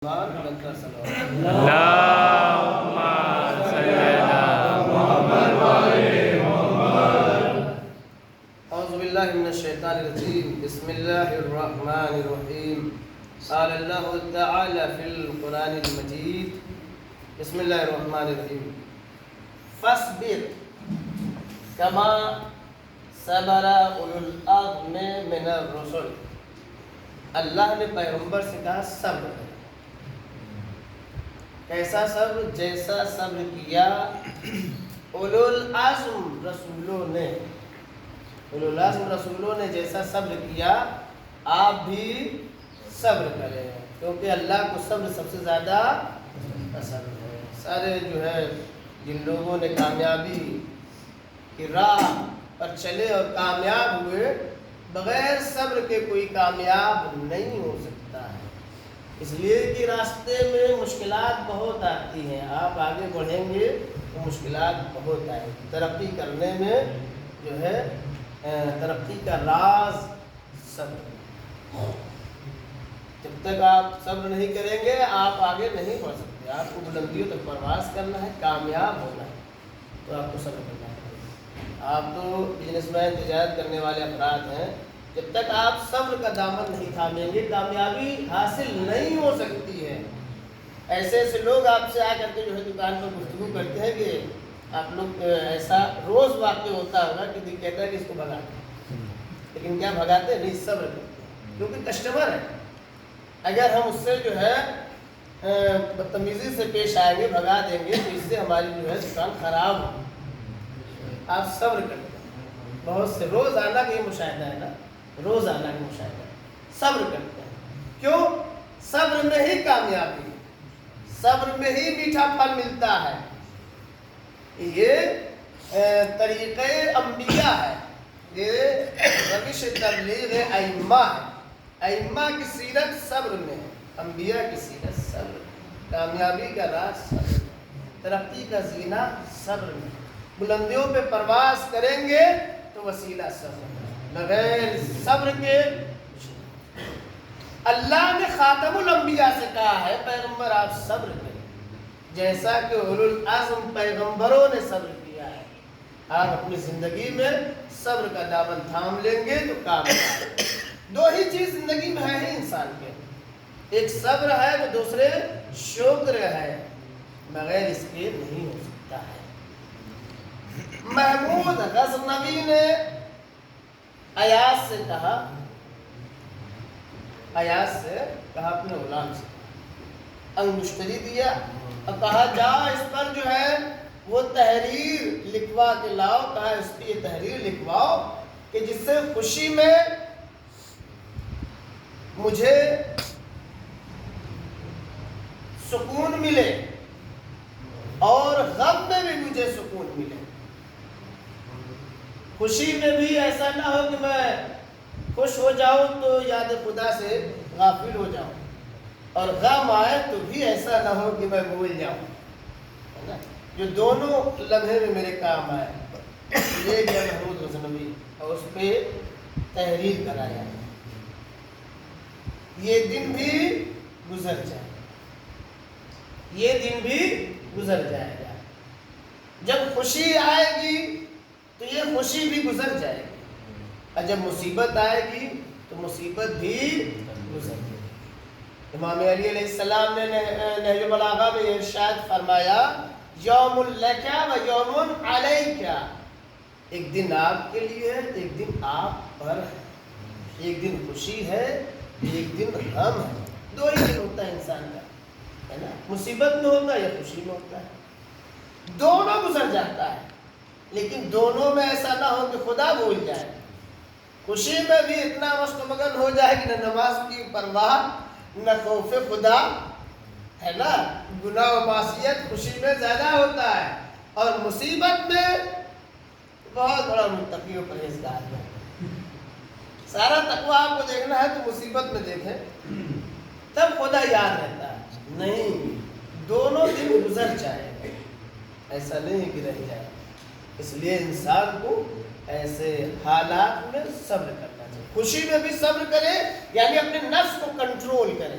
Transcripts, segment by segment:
اللهم صل على محمد وعلى محمد. أعوذ بالله من الشيطان الرجيم. بسم الله الرحمن الرحيم. قال الله تعالى في القرآن المجيد. بسم الله الرحمن الرحيم. فاصبر كما صبر أولو العزم من الرسل. اللہ نے پیغمبر سے کہا صبر کرو. کیسا صبر؟ جیسا صبر کیا اولو العزم رسولوں نے جیسا صبر کیا آپ بھی صبر کریں، کیونکہ اللہ کو صبر سب سے زیادہ پسند ہے. سارے جو ہے جن لوگوں نے کامیابی کی راہ پر چلے اور کامیاب ہوئے، بغیر صبر کے کوئی کامیاب نہیں ہو سکتا ہے. اس لیے کہ راستے میں مشکلات بہت آتی ہیں. آپ آگے بڑھیں گے تو مشکلات بہت آئیں گی. ترقی کرنے میں جو ہے ترقی کا راز صبر. جب تک آپ صبر نہیں کریں گے آپ آگے نہیں بڑھ سکتے. آپ کو بلندیوں تک پرواز کرنا ہے، کامیاب ہونا ہے تو آپ کو صبر کرنا ہے. آپ تو بزنس مین، تجارت کرنے والے افراد ہیں، جب تک آپ صبر کا دامن نہیں تھامیں گے کامیابی حاصل نہیں ہو سکتی ہے. ایسے ایسے لوگ آپ سے آ کر کے جو ہے دکان پر گفتگو کرتے ہیں کہ آپ لوگ ایسا روز واقع ہوتا ہوگا کہ دل کہتا ہے کہ اس کو بھگا دیں، لیکن کیا بھگاتے ہیں؟ نہیں، صبر کرتے ہیں، کیونکہ کسٹمر ہے. اگر ہم اس سے جو ہے بدتمیزی سے پیش آئیں گے، بھگا دیں گے، تو اس سے ہماری جو ہے دکان خراب ہوگی. آپ صبر کرتے ہیں. بہت سے روزانہ کا یہ مشاہدہ ہے نا، روزانہ کا مشاہدہ صبر کرتے ہیں. کیوں؟ صبر میں ہی کامیابی، صبر میں ہی میٹھا پھل ملتا ہے. یہ طریقہ انبیاء ہے، یہ روش تبلیغ ائمہ ہے. ائمہ کی سیرت صبر میں ہے، انبیاء کی سیرت صبر. کامیابی کا راز صبر، ترقی کا زینہ صبر میں. بلندیوں پہ پرواز کریں گے تو وسیلہ صبر. بغیر صبر کے اللہ نے خاتم الانبیاء سے کہا ہے پیغمبر آپ صبر کریں، جیسا کہ اولو العزم پیغمبروں نے صبر کیا ہے. آپ اپنی زندگی میں صبر کا دامن تھام لیں گے تو کامیاب. دو ہی چیز زندگی میں ہے ہی انسان کے، ایک صبر ہے تو دوسرے شکر ہے. بغیر اس کے نہیں ہو سکتا ہے. محمود غزنوی نے ایاز سے کہا اپنے غلام سے انگشتری دیا اور کہا جا اس پر جو ہے وہ تحریر لکھوا کے لاؤ. کہا اس کی یہ تحریر لکھواؤ کہ جس سے خوشی میں مجھے سکون ملے اور غم میں بھی مجھے سکون ملے. خوشی میں بھی ایسا نہ ہو کہ میں خوش ہو جاؤں تو یاد خدا سے غافل ہو جاؤں، اور غم آئے تو بھی ایسا نہ ہو کہ میں بھول جاؤں. جو دونوں لمحے میں میرے کام آئے. یہ گیا محمود غزنوی اور اس پہ تحریر کرایا. یہ دن بھی گزر جائے، یہ دن بھی گزر جائے گا. جب خوشی آئے گی تو یہ خوشی بھی گزر جائے گی، اور جب مصیبت آئے گی تو مصیبت بھی گزر جائے گی. امام علی علیہ السلام نے نہج البلاغہ میں ارشاد فرمایا یوم لک و یوم علیک. ایک دن آپ کے لیے ہے، ایک دن آپ پر ہے. ایک دن خوشی ہے، ایک دن غم ہے. دو ہی دن ہوتا ہے انسان کا، ہے نا. مصیبت میں ہوتا ہے یا خوشی میں ہوتا ہے، دونوں گزر جاتا ہے. لیکن دونوں میں ایسا نہ ہو کہ خدا بھول جائے. خوشی میں بھی اتنا مست مگن ہو جائے کہ نہ نماز کی پرواہ نہ خوف خدا، ہے نا. گناہ و معصیت خوشی میں زیادہ ہوتا ہے، اور مصیبت میں بہت بڑا متقی و پرہیزگار ہے. سارا تقویٰ آپ کو دیکھنا ہے تو مصیبت میں دیکھیں تب خدا یاد رہتا ہے. نہیں، دونوں دن گزر جائے، ایسا نہیں کہ رہ جائے. اس لیے انسان کو ایسے حالات میں صبر کرنا چاہیے. خوشی میں بھی صبر کرے، یعنی اپنے نفس کو کنٹرول کرے.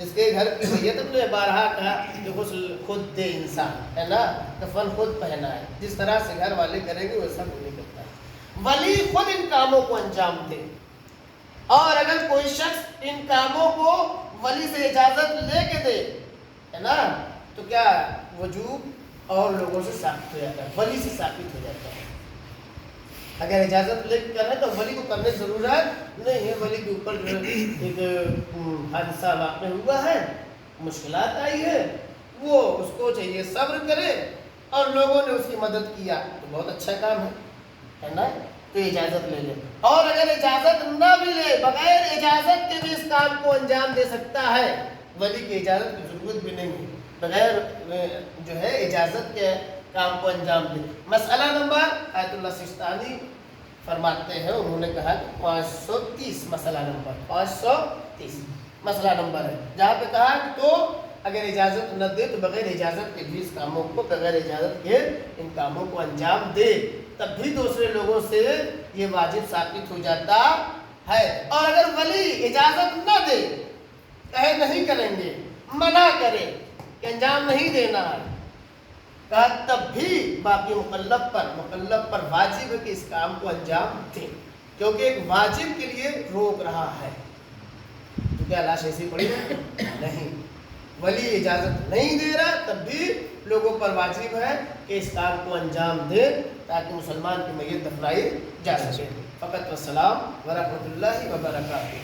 جس کے گھر کی میت ہم نے بارہا کہا کہ غسل خود دے انسان ہے نا، کفن خود پہنا ہے، جس طرح سے گھر والے کریں گے ویسا نہیں کرتا ہے، ولی خود ان کاموں کو انجام دے۔ اور اگر کوئی شخص ان کاموں کو ولی سے اجازت لے کے دے ہے نا تو کیا وجوب اور لوگوں سے ثابت ہو جاتا ہے، ولی سے ثابت ہو جاتا ہے۔ اگر اجازت لے کے کرنا ہے تو ولی کو کرنے ضرورت نہیں ہے، ولی کے اوپر جو ایک حادثہ واقع ہوا ہے، مشکلات آئی ہے، وہ اس کو چاہیے صبر کرے اور لوگوں نے اس کی مدد کیا تو بہت اچھا کام ہے نا، تو اجازت لے لے۔ اور اگر اجازت نہ بھی لے، بغیر اجازت کے بھی اس کام کو انجام دے سکتا ہے، ولی کی اجازت کی ضرورت بھی نہیں ہے، بغیر جو ہے اجازت کے کام کو انجام دے۔ مسئلہ نمبر آیت اللہ سستانی فرماتے ہیں، انہوں نے کہا کہ 530 مسئلہ نمبر 530 مسئلہ نمبر ہے، جہاں پہ کہا کہ تو اگر اجازت نہ دے تو بغیر اجازت کے بھی اس کاموں کو، بغیر اجازت کے ان کاموں کو انجام دے، تب بھی دوسرے لوگوں سے یہ واجب ثابت ہو جاتا ہے۔ اور اگر ولی اجازت نہ دے، کہے نہیں کریں گے، منع کرے کہ انجام نہیں دینا ہے، کہا تب بھی باقی مکلف پر واجب ہے کہ اس کام کو انجام دے، کیونکہ ایک واجب کے لیے روک رہا ہے، تو کیا لاش ایسی پڑی نہیں، ولی اجازت نہیں دے رہا تب بھی لوگوں پر واجب ہے کہ اس کام کو انجام دے تاکہ مسلمان کی میت دفنائی جا سکے۔ فقط والسلام ورحمۃ اللہ وبرکاتہ۔